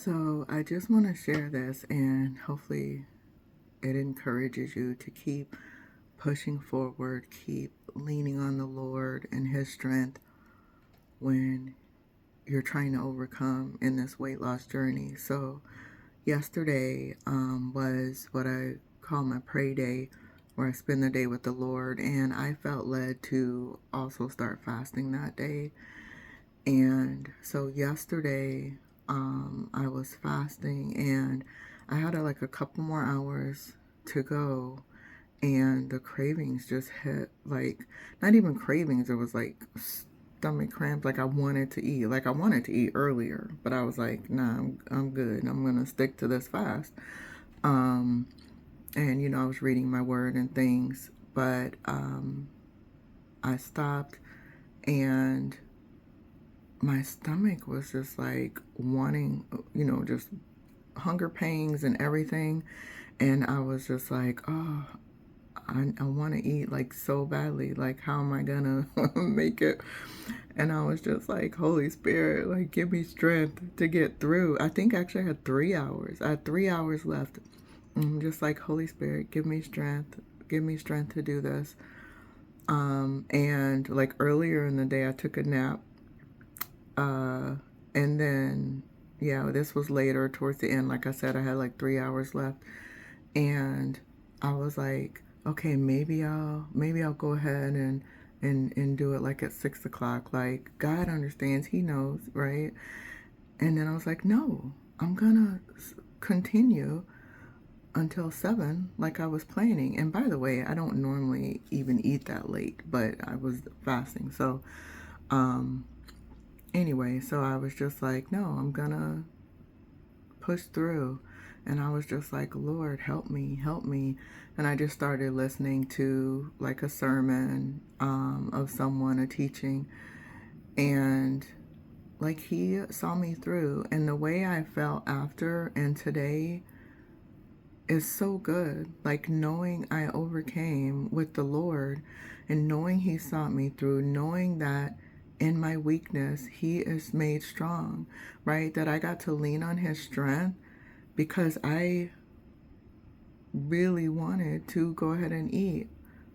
So I just want to share this, and hopefully it encourages you to keep pushing forward, keep leaning on the Lord and His strength when you're trying to overcome in this weight loss journey. So yesterday was what I call my pray day, where I spend the day with the Lord, and I felt led to also start fasting that day. And so yesterday, I was fasting, and I had like a couple more hours to go, and the cravings just hit, like, not even cravings, it was like stomach cramps. Like I wanted to eat, like I wanted to eat earlier, but I was like, nah, I'm good. I'm gonna stick to this fast. Um, and I was reading my word and things, but I stopped, and my stomach was just like wanting, just hunger pangs and everything. And I was just like, oh, I want to eat like so badly. Like, how am I gonna make it? And I was just like, Holy Spirit, like, give me strength to get through. I think actually I had 3 hours. I had 3 hours left. I'm just like, Holy Spirit, give me strength. Give me strength to do this. And like earlier in the day, I took a nap. And then, yeah, this was later towards the end. Like I said, I had like 3 hours left, and I was like, okay, maybe I'll go ahead and do it like at 6 o'clock. Like, God understands, He knows, right? And then I was like, no, I'm gonna continue until 7, like I was planning. And by the way, I don't normally even eat that late, but I was fasting, so um anyway, so I was just like, no, I'm gonna push through. And I was just like, Lord, help me, help me. And I just started listening to like a sermon of someone, a teaching. And like He saw me through. And the way I felt after and today is so good. Like knowing I overcame with the Lord, and knowing He saw me through, knowing that in my weakness He is made strong, right? That I got to lean on His strength, because I really wanted to go ahead and eat.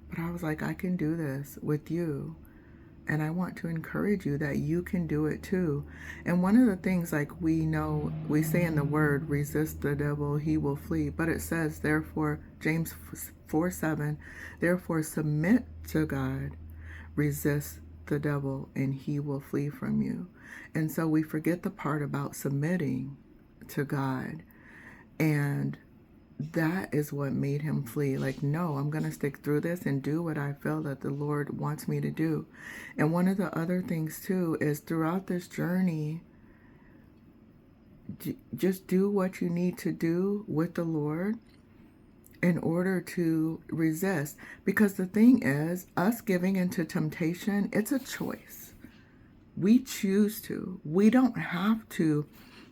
But I was like, I can do this with you. And I want to encourage you that you can do it too. And one of the things, like, we know, we say in the word, resist the devil, he will flee. But it says, therefore, James 4:7, therefore submit to God, resist the devil, and he will flee from you. And so we forget the part about submitting to God. And that is what made him flee. Like, no, I'm going to stick through this and do what I feel that the Lord wants me to do. And one of the other things too is, throughout this journey, just do what you need to do with the Lord in order to resist. Because the thing is, us giving into temptation, it's a choice. We choose to. We don't have to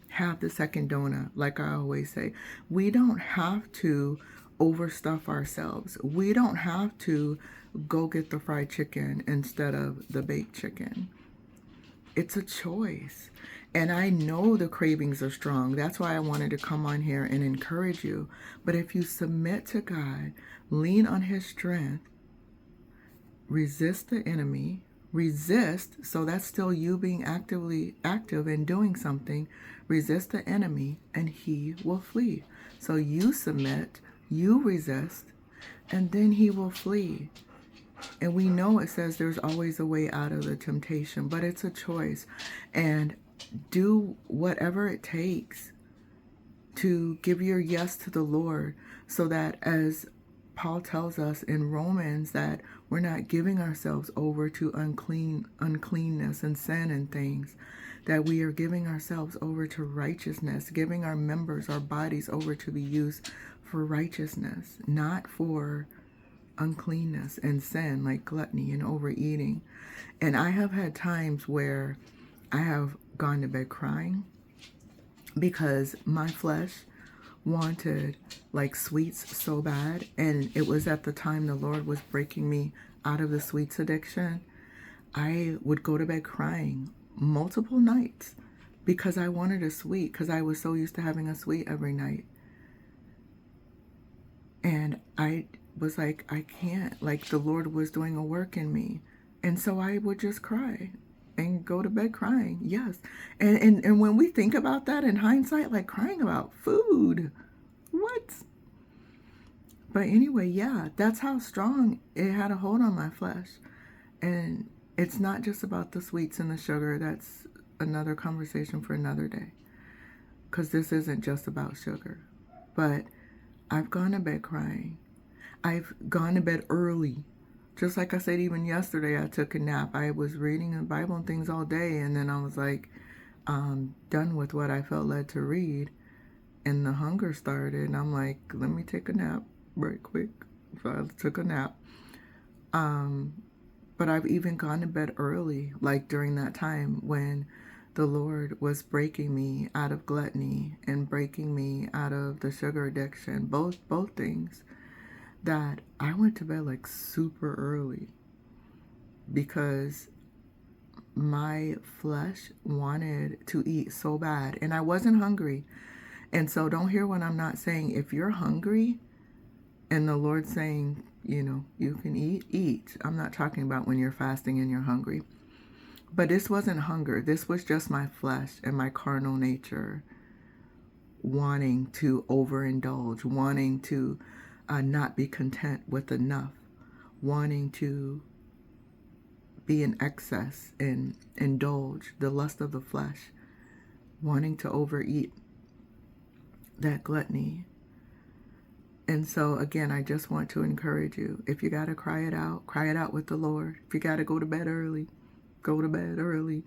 have the second donut, like I always say. We don't have to overstuff ourselves. We don't have to go get the fried chicken instead of the baked chicken. It's a choice. And I know the cravings are strong. That's why I wanted to come on here and encourage you. But if you submit to God, lean on His strength, resist the enemy, resist, so that's still you being actively active and doing something. Resist the enemy and he will flee. So you submit, you resist, and then he will flee. And we know it says there's always a way out of the temptation, but it's a choice. And do whatever it takes to give your yes to the Lord, so that, as Paul tells us in Romans, that we're not giving ourselves over to uncleanness and sin and things, that we are giving ourselves over to righteousness, giving our members, our bodies over to be used for righteousness, not for uncleanness and sin, like gluttony and overeating. And I have had times where I have gone to bed crying because my flesh wanted like sweets so bad. And it was at the time the Lord was breaking me out of the sweets addiction. I would go to bed crying multiple nights because I wanted a sweet, because I was so used to having a sweet every night. And I was like, I can't. Like, the Lord was doing a work in me. And so I would just cry and go to bed crying. Yes. And when we think about that in hindsight, like crying about food, what? But anyway, yeah, that's how strong it had a hold on my flesh. And it's not just about the sweets and the sugar. That's another conversation for another day. Because this isn't just about sugar. But I've gone to bed crying. I've gone to bed early. Just like I said, even yesterday, I took a nap. I was reading the Bible and things all day, and then I was like, done with what I felt led to read, and the hunger started, and I'm like, let me take a nap right quick. So I took a nap. But I've even gone to bed early, like during that time when the Lord was breaking me out of gluttony and breaking me out of the sugar addiction, both things, that I went to bed like super early because my flesh wanted to eat so bad and I wasn't hungry. And so don't hear what I'm not saying. If you're hungry and the Lord's saying, you can eat. I'm not talking about when you're fasting and you're hungry. But this wasn't hunger. This was just my flesh and my carnal nature wanting to overindulge, wanting to not be content with enough, wanting to be in excess and indulge the lust of the flesh, wanting to overeat, that gluttony. And so again, I just want to encourage you, if you got to cry it out with the Lord. If you got to go to bed early, go to bed early.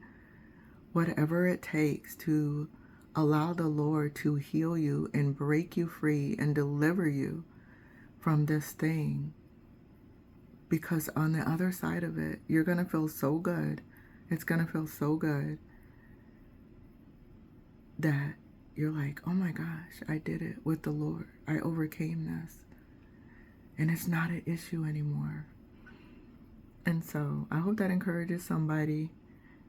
Whatever it takes to allow the Lord to heal you and break you free and deliver you from this thing. Because on the other side of it, you're going to feel so good. It's going to feel so good that you're like, oh my gosh, I did it with the Lord. I overcame this. And it's not an issue anymore. And so I hope that encourages somebody.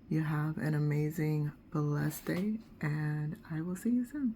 You have an amazing, blessed day, and I will see you soon.